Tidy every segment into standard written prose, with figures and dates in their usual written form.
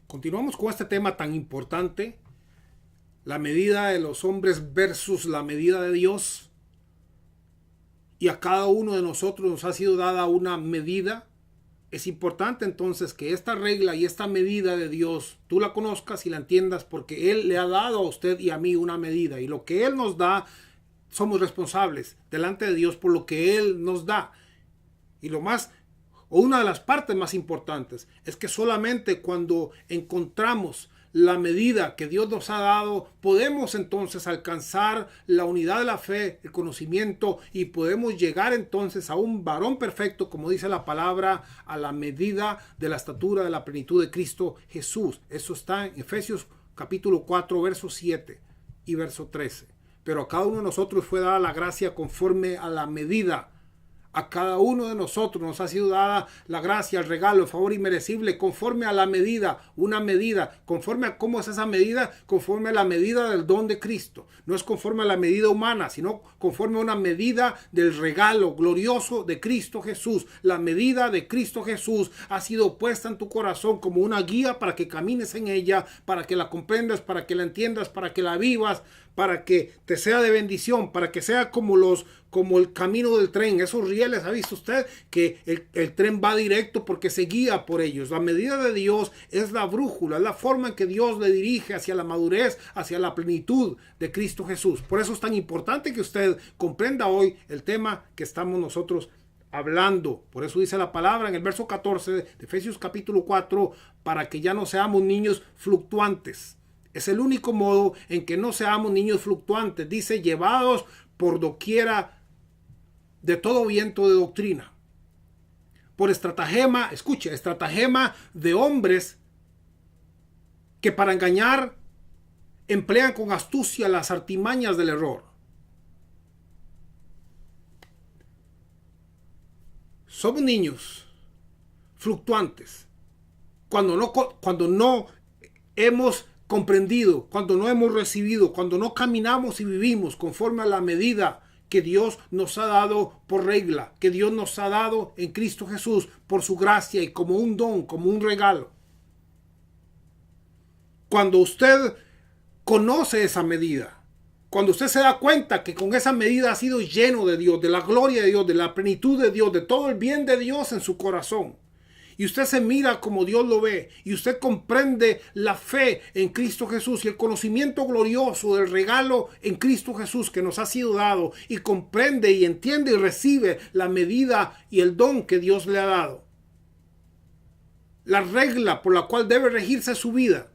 Continuamos con este tema tan importante, la medida de los hombres versus la medida de Dios. Y a cada uno de nosotros nos ha sido dada una medida. Es importante entonces que esta regla y esta medida de Dios tú la conozcas y la entiendas, porque Él le ha dado a usted y a mí una medida. Y lo que Él nos da, somos responsables delante de Dios por lo que Él nos da. Y una de las partes más importantes es que solamente cuando encontramos la medida que Dios nos ha dado, podemos entonces alcanzar la unidad de la fe, el conocimiento, y podemos llegar entonces a un varón perfecto, como dice la palabra, a la medida de la estatura de la plenitud de Cristo Jesús. Eso está en Efesios capítulo 4, verso 7 y verso 13. Pero a cada uno de nosotros fue dada la gracia conforme a la medida. A cada uno de nosotros nos ha sido dada la gracia, el regalo, el favor inmerecible, conforme a la medida, una medida. ¿Conforme a cómo es esa medida? Conforme a la medida del don de Cristo. No es conforme a la medida humana, sino conforme a una medida del regalo glorioso de Cristo Jesús. La medida de Cristo Jesús ha sido puesta en tu corazón como una guía para que camines en ella, para que la comprendas, para que la entiendas, para que la vivas, para que te sea de bendición, para que sea como el camino del tren. Esos rieles, ¿ha visto usted? Que el tren va directo porque se guía por ellos. La medida de Dios es la brújula, es la forma en que Dios le dirige hacia la madurez, hacia la plenitud de Cristo Jesús. Por eso es tan importante que usted comprenda hoy el tema que estamos nosotros hablando. Por eso dice la palabra en el verso 14 de Efesios capítulo 4, para que ya no seamos niños fluctuantes. Es el único modo en que no seamos niños fluctuantes. Dice, llevados por doquiera de todo viento de doctrina. Por estratagema, escuche, estratagema de hombres que para engañar emplean con astucia las artimañas del error. Somos niños fluctuantes cuando no hemos comprendido, cuando no hemos recibido, cuando no caminamos y vivimos conforme a la medida que Dios nos ha dado por regla, que Dios nos ha dado en Cristo Jesús por su gracia y como un don, como un regalo. Cuando usted conoce esa medida, cuando usted se da cuenta que con esa medida ha sido lleno de Dios, de la gloria de Dios, de la plenitud de Dios, de todo el bien de Dios en su corazón, y usted se mira como Dios lo ve, y usted comprende la fe en Cristo Jesús y el conocimiento glorioso del regalo en Cristo Jesús que nos ha sido dado, y comprende y entiende y recibe la medida y el don que Dios le ha dado, la regla por la cual debe regirse su vida,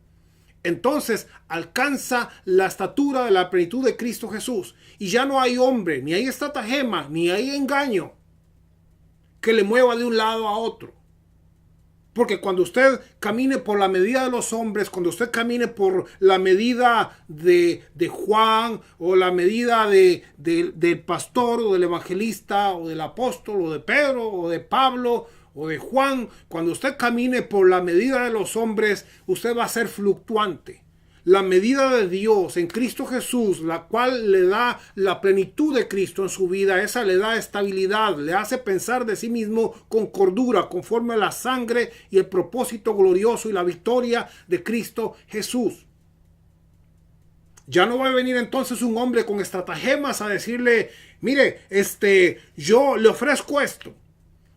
entonces alcanza la estatura de la plenitud de Cristo Jesús, y ya no hay hombre, ni hay estratagema, ni hay engaño que le mueva de un lado a otro. Porque cuando usted camine por la medida de los hombres, cuando usted camine por la medida de Juan, o la medida del pastor, o del evangelista, o del apóstol, o de Pedro, o de Pablo, o de Juan, cuando usted camine por la medida de los hombres, usted va a ser fluctuante. La medida de Dios en Cristo Jesús, la cual le da la plenitud de Cristo en su vida, esa le da estabilidad, le hace pensar de sí mismo con cordura, conforme a la sangre y el propósito glorioso y la victoria de Cristo Jesús. Ya no va a venir entonces un hombre con estratagemas a decirle, mire, yo le ofrezco esto.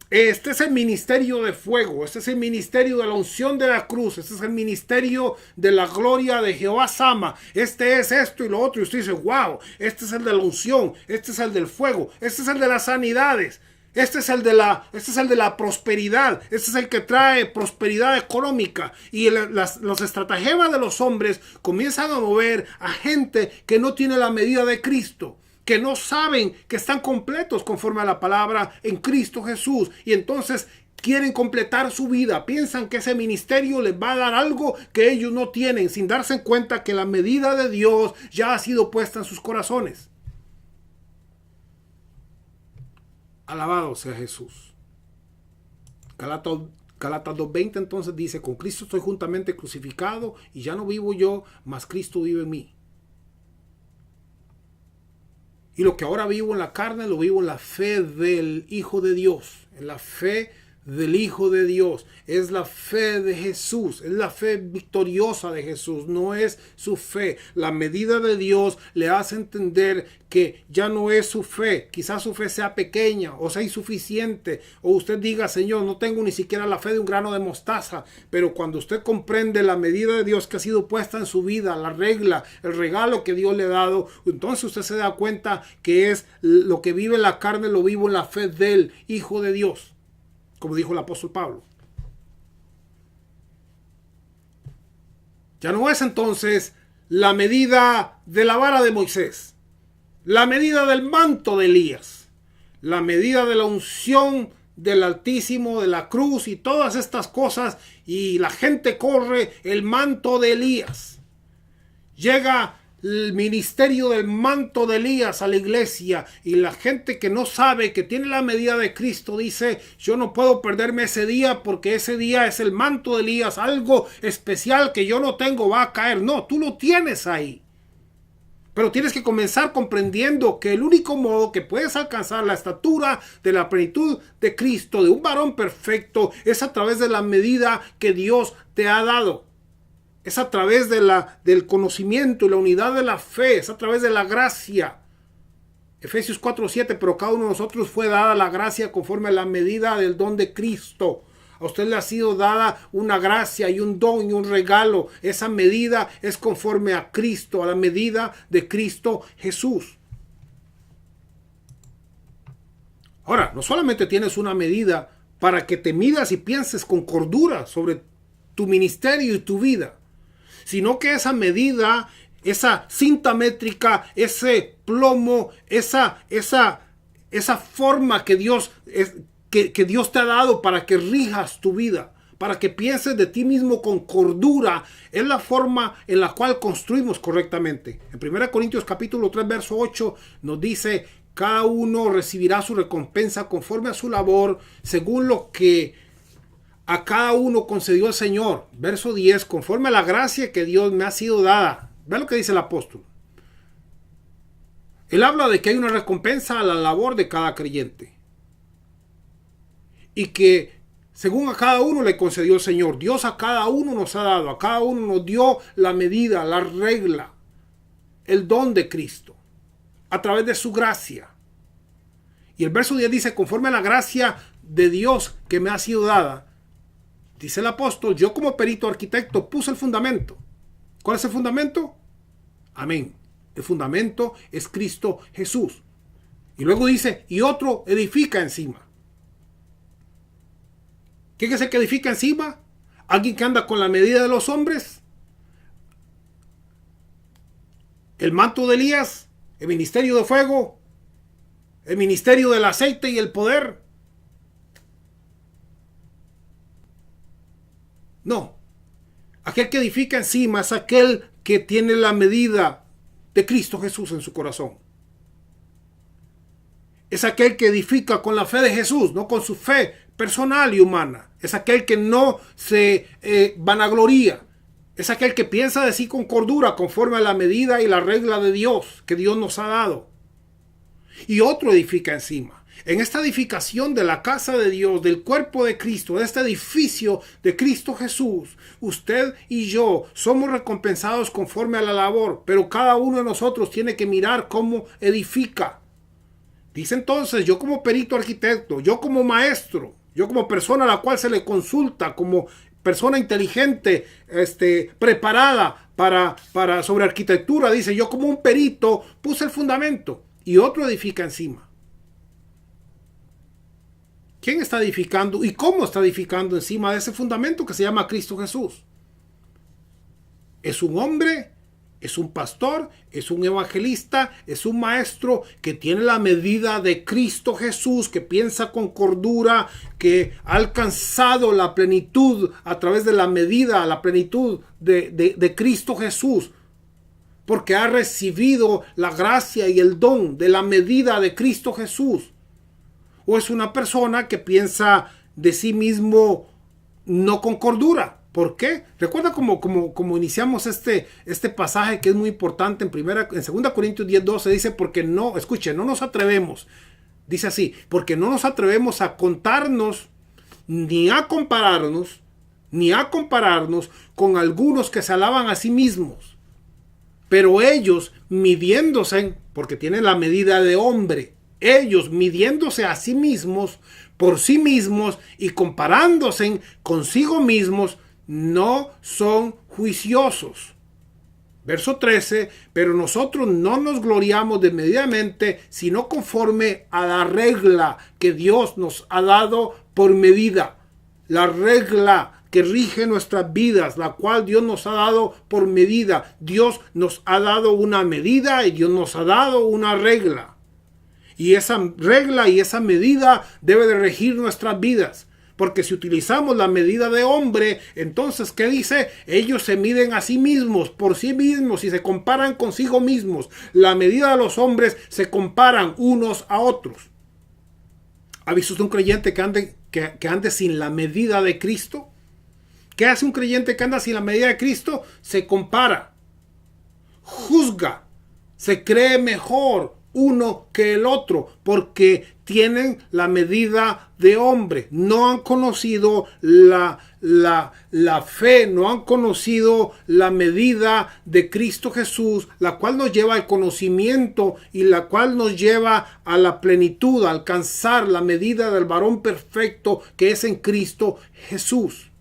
Este es el ministerio de fuego, este es el ministerio de la unción de la cruz, este es el ministerio de la gloria de Jehová Sama, este es esto y lo otro, y usted dice, wow, este es el de la unción, este es el del fuego, este es el de las sanidades, este es el de la prosperidad, este es el que trae prosperidad económica, y los estratagemas de los hombres comienzan a mover a gente que no tiene la medida de Cristo, que no saben que están completos conforme a la palabra en Cristo Jesús, y entonces quieren completar su vida, piensan que ese ministerio les va a dar algo que ellos no tienen, sin darse cuenta que la medida de Dios ya ha sido puesta en sus corazones. Alabado sea Jesús. Galatas 2:20 entonces dice, con Cristo estoy juntamente crucificado, y ya no vivo yo, mas Cristo vive en mí. Y lo que ahora vivo en la carne, lo vivo en la fe del Hijo de Dios, en la fe del Hijo de Dios. Es la fe de Jesús, es la fe victoriosa de Jesús, no es su fe. La medida de Dios le hace entender que ya no es su fe. Quizás su fe sea pequeña o sea insuficiente, o usted diga: Señor, no tengo ni siquiera la fe de un grano de mostaza. Pero cuando usted comprende la medida de Dios que ha sido puesta en su vida, la regla, el regalo que Dios le ha dado, entonces usted se da cuenta que es lo que vive en la carne, lo vivo en la fe del Hijo de Dios, como dijo el apóstol Pablo. Ya no es entonces la medida de la vara de Moisés, la medida del manto de Elías, la medida de la unción del Altísimo, de la cruz y todas estas cosas, y la gente corre el manto de Elías. Llega el ministerio del manto de Elías a la iglesia, y la gente que no sabe que tiene la medida de Cristo dice: yo no puedo perderme ese día, porque ese día es el manto de Elías, algo especial que yo no tengo va a caer. No, tú lo tienes ahí. Pero tienes que comenzar comprendiendo que el único modo que puedes alcanzar la estatura de la plenitud de Cristo, de un varón perfecto, es a través de la medida que Dios te ha dado. Es a través del conocimiento y la unidad de la fe. Es a través de la gracia. Efesios 4:7, pero cada uno de nosotros fue dada la gracia conforme a la medida del don de Cristo. A usted le ha sido dada una gracia y un don y un regalo. Esa medida es conforme a Cristo, a la medida de Cristo Jesús. Ahora, no solamente tienes una medida para que te midas y pienses con cordura sobre tu ministerio y tu vida, sino que esa medida, esa cinta métrica, ese plomo, esa forma que Dios te ha dado para que rijas tu vida, para que pienses de ti mismo con cordura, es la forma en la cual construimos correctamente. En 1 Corintios capítulo 3, verso 8 nos dice: cada uno recibirá su recompensa conforme a su labor, según lo que a cada uno concedió el Señor. Verso 10, conforme a la gracia que Dios me ha sido dada. Ve lo que dice el apóstol. Él habla de que hay una recompensa a la labor de cada creyente, y que según a cada uno le concedió el Señor. Dios a cada uno nos ha dado, a cada uno nos dio la medida, la regla, el don de Cristo, a través de su gracia. Y el verso 10 dice: conforme a la gracia de Dios que me ha sido dada. Dice el apóstol: yo como perito arquitecto puse el fundamento. ¿Cuál es el fundamento? Amén. El fundamento es Cristo Jesús. Y luego dice: y otro edifica encima. ¿Quién es el que edifica encima? ¿Alguien que anda con la medida de los hombres? ¿El manto de Elías? ¿El ministerio de fuego? ¿El ministerio del aceite y el poder? No. Aquel que edifica encima es aquel que tiene la medida de Cristo Jesús en su corazón. Es aquel que edifica con la fe de Jesús, no con su fe personal y humana. Es aquel que no se vanagloria. Es aquel que piensa de sí con cordura, conforme a la medida y la regla de Dios que Dios nos ha dado. Y otro edifica encima. En esta edificación de la casa de Dios, del cuerpo de Cristo, de este edificio de Cristo Jesús, usted y yo somos recompensados conforme a la labor, pero cada uno de nosotros tiene que mirar cómo edifica. Dice entonces: yo como perito arquitecto, yo como maestro, yo como persona a la cual se le consulta, como persona inteligente, preparada para sobre arquitectura, dice: yo como un perito puse el fundamento y otro edifica encima. ¿Quién está edificando y cómo está edificando encima de ese fundamento que se llama Cristo Jesús? ¿Es un hombre? ¿Es un pastor? ¿Es un evangelista? ¿Es un maestro que tiene la medida de Cristo Jesús, que piensa con cordura, que ha alcanzado la plenitud a través de la medida, la plenitud de Cristo Jesús? Porque ha recibido la gracia y el don de la medida de Cristo Jesús. ¿O es una persona que piensa de sí mismo no con cordura? ¿Por qué? Recuerda como iniciamos este pasaje que es muy importante en 2 Corintios 10:12 dice: porque no, escuche, no nos atrevemos, dice así, porque no nos atrevemos a contarnos ni a compararnos, con algunos que se alaban a sí mismos. Pero ellos midiéndose, porque tienen la medida de hombre, ellos midiéndose a sí mismos, por sí mismos y comparándose consigo mismos, no son juiciosos. Verso 13, pero nosotros no nos gloriamos desmedidamente, sino conforme a la regla que Dios nos ha dado por medida. La regla que rige nuestras vidas, la cual Dios nos ha dado por medida. Dios nos ha dado una medida y Dios nos ha dado una regla. Y esa regla y esa medida debe de regir nuestras vidas. Porque si utilizamos la medida de hombre, entonces, ¿qué dice? Ellos se miden a sí mismos, por sí mismos, y se comparan consigo mismos. La medida de los hombres se comparan unos a otros. ¿Ha visto usted un creyente que ande sin la medida de Cristo? ¿Qué hace un creyente que anda sin la medida de Cristo? Se compara, juzga, se cree mejor uno que el otro, porque tienen la medida de hombre. No han conocido la fe, no han conocido la medida de Cristo Jesús, la cual nos lleva al conocimiento y la cual nos lleva a la plenitud, a alcanzar la medida del varón perfecto que es en Cristo Jesús.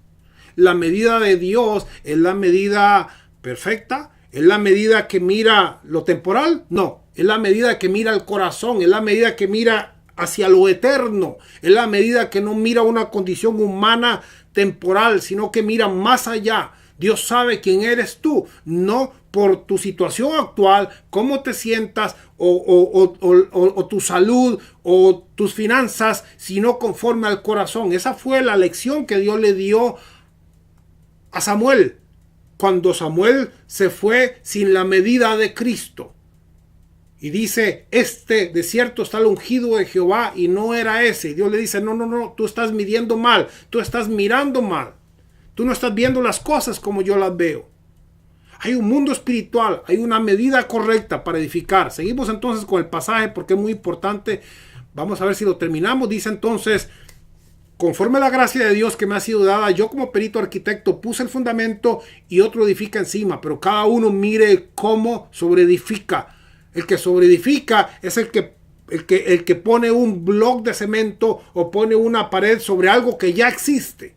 La medida de Dios es la medida perfecta. ¿Es la medida que mira lo temporal? No. Es la medida que mira el corazón. Es la medida que mira hacia lo eterno. Es la medida que no mira una condición humana temporal, sino que mira más allá. Dios sabe quién eres tú. No por tu situación actual, cómo te sientas o tu salud o tus finanzas, sino conforme al corazón. Esa fue la lección que Dios le dio a Samuel, cuando Samuel se fue sin la medida de Cristo. Y dice, de cierto está el ungido de Jehová, y no era ese. Y Dios le dice, no, tú estás midiendo mal, tú estás mirando mal. Tú no estás viendo las cosas como yo las veo. Hay un mundo espiritual, hay una medida correcta para edificar. Seguimos entonces con el pasaje porque es muy importante. Vamos a ver si lo terminamos. Dice entonces, conforme a la gracia de Dios que me ha sido dada, yo como perito arquitecto puse el fundamento y otro edifica encima, pero cada uno mire cómo sobreedifica. El que sobreedifica es el que pone un bloque de cemento o pone una pared sobre algo que ya existe.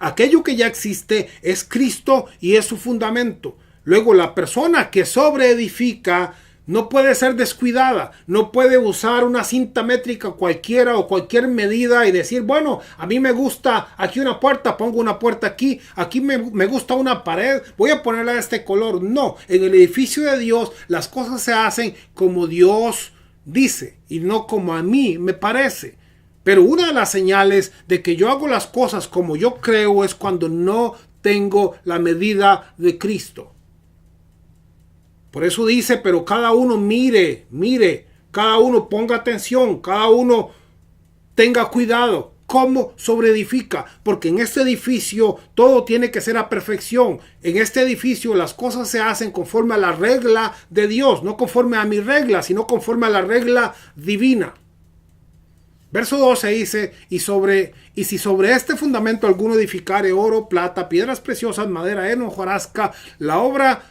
Aquello que ya existe es Cristo y es su fundamento. Luego la persona que sobreedifica no puede ser descuidada, no puede usar una cinta métrica cualquiera o cualquier medida y decir, bueno, a mí me gusta aquí una puerta, pongo una puerta aquí me gusta una pared, voy a ponerla de este color. No, en el edificio de Dios las cosas se hacen como Dios dice y no como a mí me parece. Pero una de las señales de que yo hago las cosas como yo creo es cuando no tengo la medida de Cristo. Por eso dice, pero cada uno mire, cada uno ponga atención, cada uno tenga cuidado cómo sobreedifica, porque en este edificio todo tiene que ser a perfección. En este edificio las cosas se hacen conforme a la regla de Dios, no conforme a mi regla, sino conforme a la regla divina. Verso 12 dice, y si sobre este fundamento alguno edificare oro, plata, piedras preciosas, madera, heno, hojarasca, la obra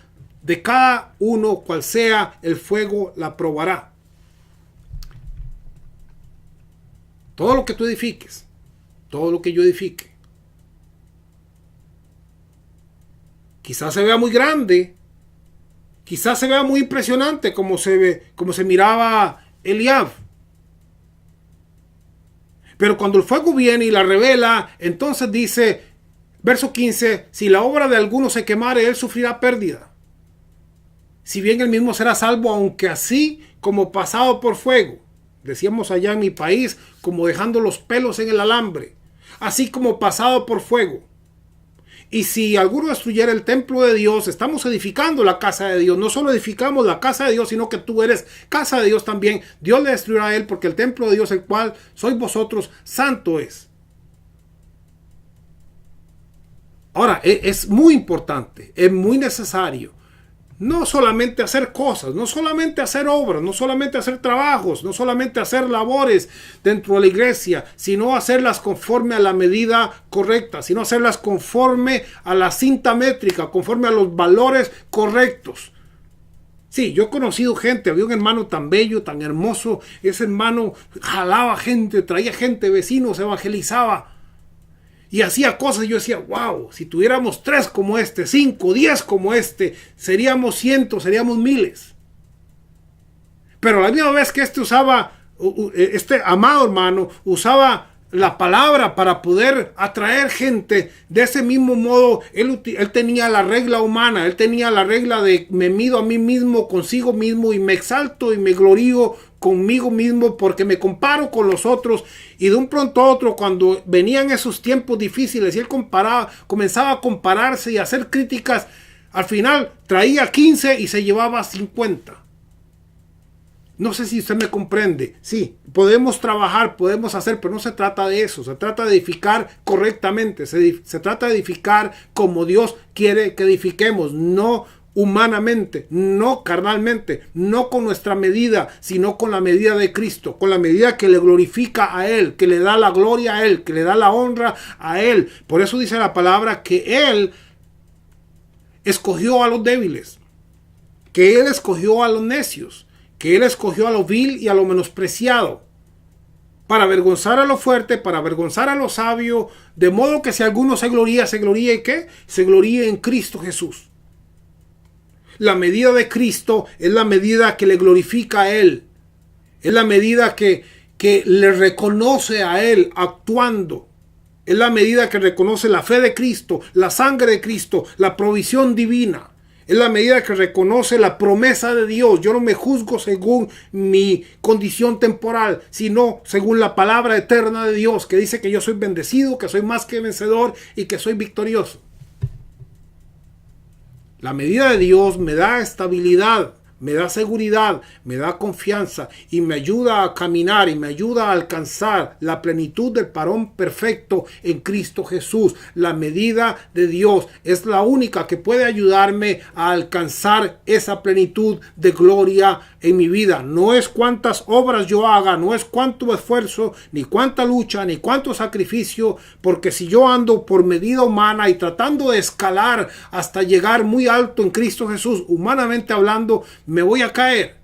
de cada uno, cual sea, el fuego la probará. Todo lo que tú edifiques, todo lo que yo edifique, quizás se vea muy grande, quizás se vea muy impresionante como se miraba Eliab. Pero cuando el fuego viene y la revela, entonces dice, verso 15, si la obra de alguno se quemare, él sufrirá pérdida. Si bien él mismo será salvo, aunque así como pasado por fuego. Decíamos allá en mi país, como dejando los pelos en el alambre. Así como pasado por fuego. Y si alguno destruyera el templo de Dios, estamos edificando la casa de Dios. No solo edificamos la casa de Dios, sino que tú eres casa de Dios también. Dios le destruirá a él, porque el templo de Dios, el cual sois vosotros, santo es. Ahora, es muy importante, es muy necesario no solamente hacer cosas, no solamente hacer obras, no solamente hacer trabajos, no solamente hacer labores dentro de la iglesia, sino hacerlas conforme a la medida correcta, sino hacerlas conforme a la cinta métrica, conforme a los valores correctos. Sí, yo he conocido gente, había un hermano tan bello, tan hermoso, ese hermano jalaba gente, traía gente, vecinos, evangelizaba y hacía cosas. Yo decía, wow, si tuviéramos 3 como este, 5, 10 como este, seríamos cientos, seríamos miles. Pero la misma vez que este amado hermano usaba la palabra para poder atraer gente, de ese mismo modo él tenía la regla humana, él tenía la regla de me mido a mí mismo, consigo mismo, y me exalto y me glorío conmigo mismo porque me comparo con los otros. Y de un pronto a otro, cuando venían esos tiempos difíciles y él comenzaba a compararse y a hacer críticas, al final traía 15 y se llevaba 50. No sé si usted me comprende. Sí, podemos trabajar, podemos hacer, pero no se trata de eso. Se trata de edificar correctamente. Se trata de edificar como Dios quiere que edifiquemos. No humanamente, no carnalmente, no con nuestra medida, sino con la medida de Cristo. Con la medida que le glorifica a Él, que le da la gloria a Él, que le da la honra a Él. Por eso dice la palabra que Él escogió a los débiles, que Él escogió a los necios, que Él escogió a lo vil y a lo menospreciado, para avergonzar a lo fuerte, para avergonzar a lo sabio, de modo que si alguno se gloría ¿en qué? Se gloríe en Cristo Jesús. La medida de Cristo es la medida que le glorifica a Él, es la medida que le reconoce a Él actuando, es la medida que reconoce la fe de Cristo, la sangre de Cristo, la provisión divina. Es la medida que reconoce la promesa de Dios. Yo no me juzgo según mi condición temporal, sino según la palabra eterna de Dios, que dice que yo soy bendecido, que soy más que vencedor y que soy victorioso. La medida de Dios me da estabilidad, me da seguridad, me da confianza y me ayuda a caminar y me ayuda a alcanzar la plenitud del varón perfecto en Cristo Jesús. La medida de Dios es la única que puede ayudarme a alcanzar esa plenitud de gloria en mi vida. No es cuántas obras yo haga, no es cuánto esfuerzo, ni cuánta lucha, ni cuánto sacrificio, porque si yo ando por medida humana y tratando de escalar hasta llegar muy alto en Cristo Jesús, humanamente hablando, me voy a caer.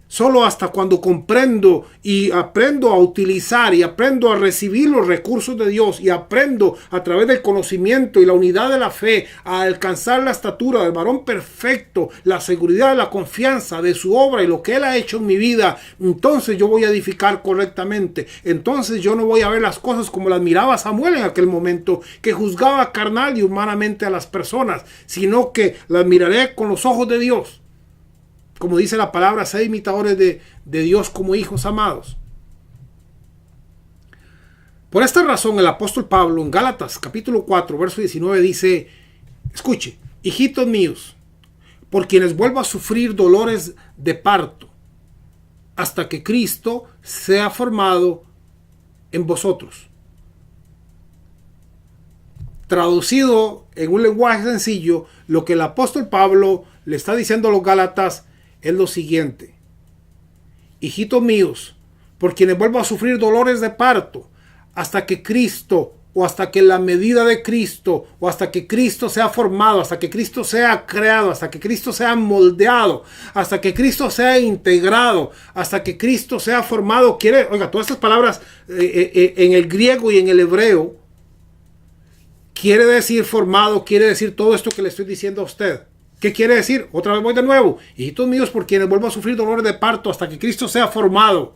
Solo hasta cuando comprendo y aprendo a utilizar y aprendo a recibir los recursos de Dios y aprendo a través del conocimiento y la unidad de la fe a alcanzar la estatura del varón perfecto, la seguridad, la confianza de su obra y lo que Él ha hecho en mi vida, entonces yo voy a edificar correctamente. Entonces yo no voy a ver las cosas como las miraba Samuel en aquel momento, que juzgaba carnal y humanamente a las personas, sino que las miraré con los ojos de Dios. Como dice la palabra, sed imitadores de Dios como hijos amados. Por esta razón, el apóstol Pablo en Gálatas capítulo 4, verso 19 dice, escuche, hijitos míos, por quienes vuelvo a sufrir dolores de parto, hasta que Cristo sea formado en vosotros. Traducido en un lenguaje sencillo, lo que el apóstol Pablo le está diciendo a los Gálatas es lo siguiente: hijitos míos, por quienes vuelvo a sufrir dolores de parto, hasta que Cristo, o hasta que la medida de Cristo, o hasta que Cristo sea formado, hasta que Cristo sea creado, hasta que Cristo sea moldeado, hasta que Cristo sea integrado, hasta que Cristo sea formado. Oiga, todas estas palabras en el griego y en el hebreo quiere decir formado, quiere decir todo esto que le estoy diciendo a usted. ¿Qué quiere decir? Otra vez voy de nuevo. Hijitos míos, por quienes vuelvo a sufrir dolores de parto hasta que Cristo sea formado,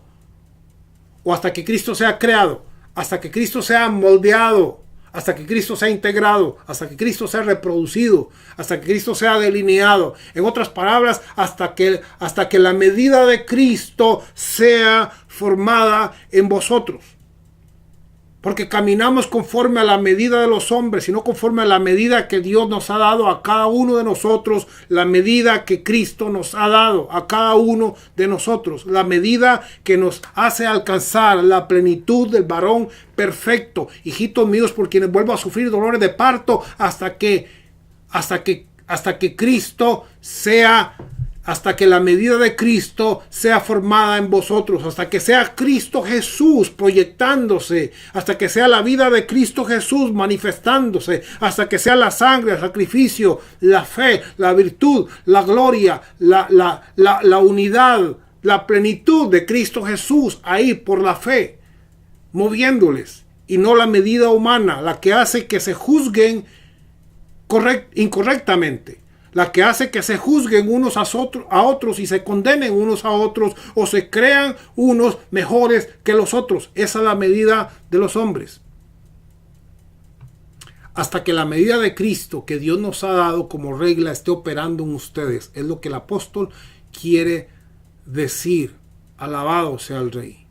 o hasta que Cristo sea creado, hasta que Cristo sea moldeado, hasta que Cristo sea integrado, hasta que Cristo sea reproducido, hasta que Cristo sea delineado. En otras palabras, hasta que la medida de Cristo sea formada en vosotros. Porque caminamos conforme a la medida de los hombres, sino conforme a la medida que Dios nos ha dado a cada uno de nosotros, la medida que Cristo nos ha dado a cada uno de nosotros, la medida que nos hace alcanzar la plenitud del varón perfecto. Hijitos míos, por quienes vuelvo a sufrir dolores de parto hasta que hasta que hasta que la medida de Cristo sea formada en vosotros, hasta que sea Cristo Jesús proyectándose, hasta que sea la vida de Cristo Jesús manifestándose, hasta que sea la sangre, el sacrificio, la fe, la virtud, la gloria, la unidad, la plenitud de Cristo Jesús ahí por la fe, moviéndoles, y no la medida humana, la que hace que se juzguen incorrectamente, la que hace que se juzguen unos a otros y se condenen unos a otros, o se crean unos mejores que los otros. Esa es la medida de los hombres. Hasta que la medida de Cristo que Dios nos ha dado como regla esté operando en ustedes. Es lo que el apóstol quiere decir. Alabado sea el Rey.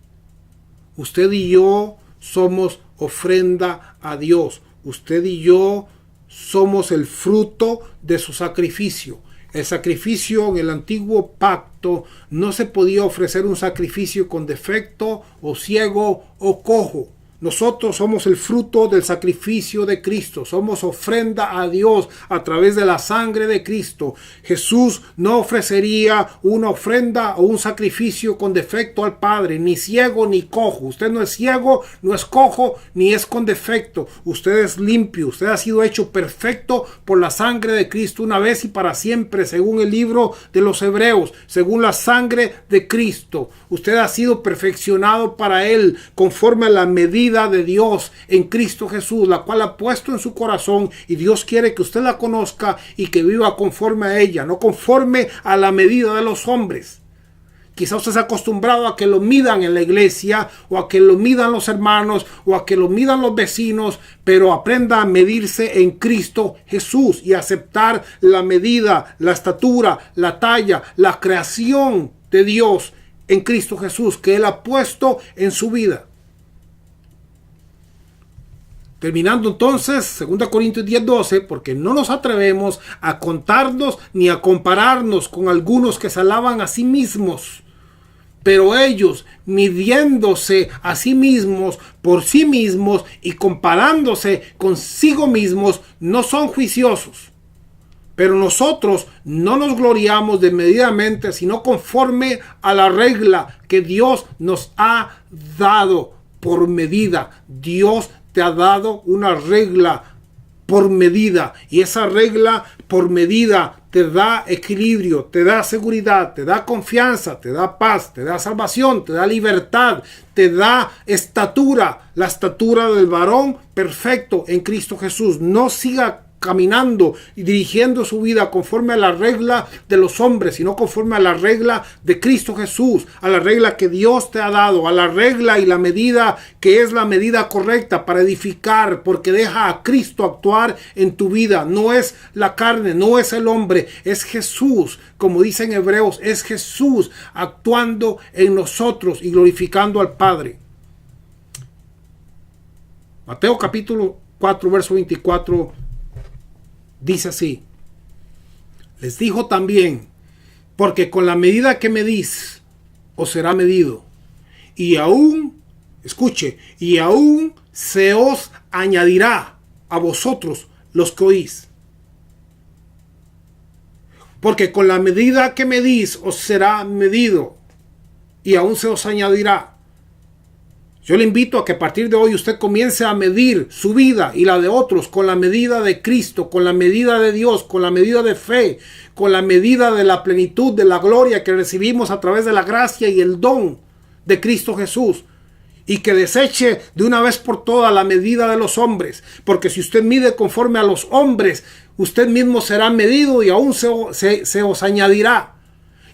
Usted y yo somos ofrenda a Dios. Usted y yo somos el fruto de su sacrificio. El sacrificio en el antiguo pacto no se podía ofrecer un sacrificio con defecto o ciego o cojo. Nosotros somos el fruto del sacrificio de Cristo. Somos ofrenda a Dios a través de la sangre de Cristo. Jesús no ofrecería una ofrenda o un sacrificio con defecto al Padre, ni ciego ni cojo. Usted no es ciego, no es cojo, ni es con defecto. Usted es limpio. Usted ha sido hecho perfecto por la sangre de Cristo una vez y para siempre, según el libro de los Hebreos, según la sangre de Cristo. Usted ha sido perfeccionado para Él, conforme a la medida de Dios en Cristo Jesús, la cual ha puesto en su corazón, y Dios quiere que usted la conozca y que viva conforme a ella, no conforme a la medida de los hombres. Quizá usted se ha acostumbrado a que lo midan en la iglesia, o a que lo midan los hermanos, o a que lo midan los vecinos, pero aprenda a medirse en Cristo Jesús y aceptar la medida, la estatura, la talla, la creación de Dios en Cristo Jesús que Él ha puesto en su vida. Terminando entonces, 2 Corintios 10:12, porque no nos atrevemos a contarnos ni a compararnos con algunos que se alaban a sí mismos. Pero ellos, midiéndose a sí mismos por sí mismos y comparándose consigo mismos, no son juiciosos. Pero nosotros no nos gloriamos desmedidamente, sino conforme a la regla que Dios nos ha dado por medida. Dios te ha dado una regla por medida, y esa regla por medida te da equilibrio, te da seguridad, te da confianza, te da paz, te da salvación, te da libertad, te da estatura, la estatura del varón perfecto en Cristo Jesús. No siga caminando y dirigiendo su vida conforme a la regla de los hombres, sino conforme a la regla de Cristo Jesús, a la regla que Dios te ha dado, a la regla y la medida que es la medida correcta para edificar, porque deja a Cristo actuar en tu vida. No es la carne, no es el hombre, es Jesús. Como dicen Hebreos, es Jesús actuando en nosotros y glorificando al Padre. Mateo capítulo 4, verso 24 dice así: les dijo también, porque con la medida que medís os será medido, y aún, escuche, y aún se os añadirá a vosotros los que oís. Porque con la medida que medís os será medido, y aún se os añadirá. Yo le invito a que a partir de hoy usted comience a medir su vida y la de otros con la medida de Cristo, con la medida de Dios, con la medida de fe, con la medida de la plenitud de la gloria que recibimos a través de la gracia y el don de Cristo Jesús. Y que deseche de una vez por todas la medida de los hombres. Porque si usted mide conforme a los hombres, usted mismo será medido y aún se os añadirá.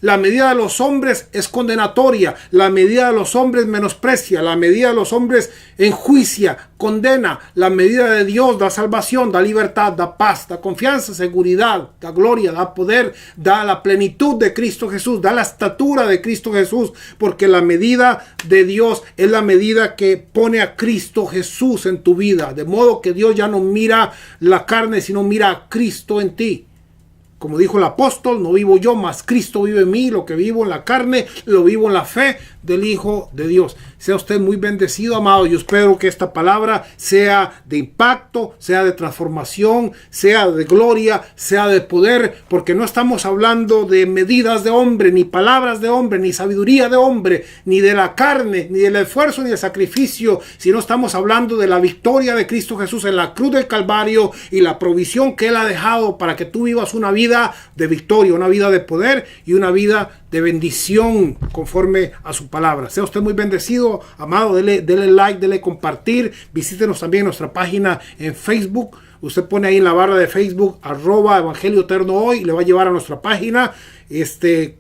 La medida de los hombres es condenatoria, la medida de los hombres menosprecia, la medida de los hombres enjuicia, condena. La medida de Dios da salvación, da libertad, da paz, da confianza, seguridad, da gloria, da poder, da la plenitud de Cristo Jesús, da la estatura de Cristo Jesús, porque la medida de Dios es la medida que pone a Cristo Jesús en tu vida, de modo que Dios ya no mira la carne, sino mira a Cristo en ti. Como dijo el apóstol, no vivo yo, mas Cristo vive en mí. Lo que vivo en la carne, lo vivo en la fe del Hijo de Dios. Sea usted muy bendecido, amado. Yo espero que esta palabra sea de impacto, sea de transformación, sea de gloria, sea de poder, porque no estamos hablando de medidas de hombre, ni palabras de hombre, ni sabiduría de hombre, ni de la carne, ni del esfuerzo, ni del sacrificio, sino estamos hablando de la victoria de Cristo Jesús en la cruz del Calvario y la provisión que Él ha dejado para que tú vivas una vida de victoria, una vida de poder y una vida de bendición conforme a su palabra. Sea usted muy bendecido, amado. Dele like, dele compartir. Visítenos también en nuestra página en Facebook. Usted pone ahí en la barra de Facebook @Evangelio Eterno Hoy y le va a llevar a nuestra página. Usted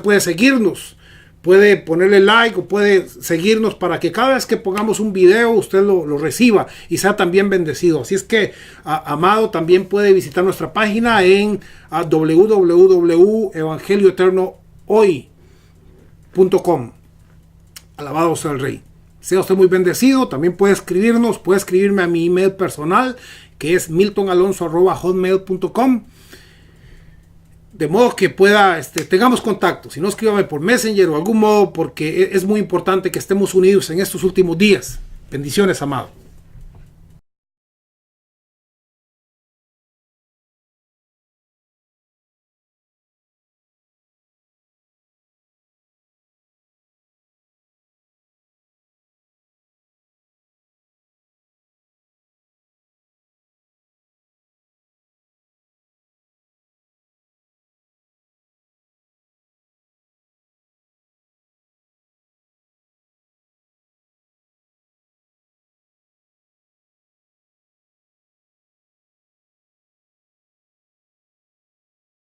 puede seguirnos, puede ponerle like o puede seguirnos para que cada vez que pongamos un video usted lo reciba y sea también bendecido. Así es que, amado, también puede visitar nuestra página en www.evangelioeternohoy.com. Alabado sea el Rey. Sea usted muy bendecido. También puede escribirnos, puede escribirme a mi email personal, que es miltonalonso@hotmail.com. De modo que tengamos contacto. Si no, escríbame por Messenger o algún modo, porque es muy importante que estemos unidos en estos últimos días. Bendiciones, amado.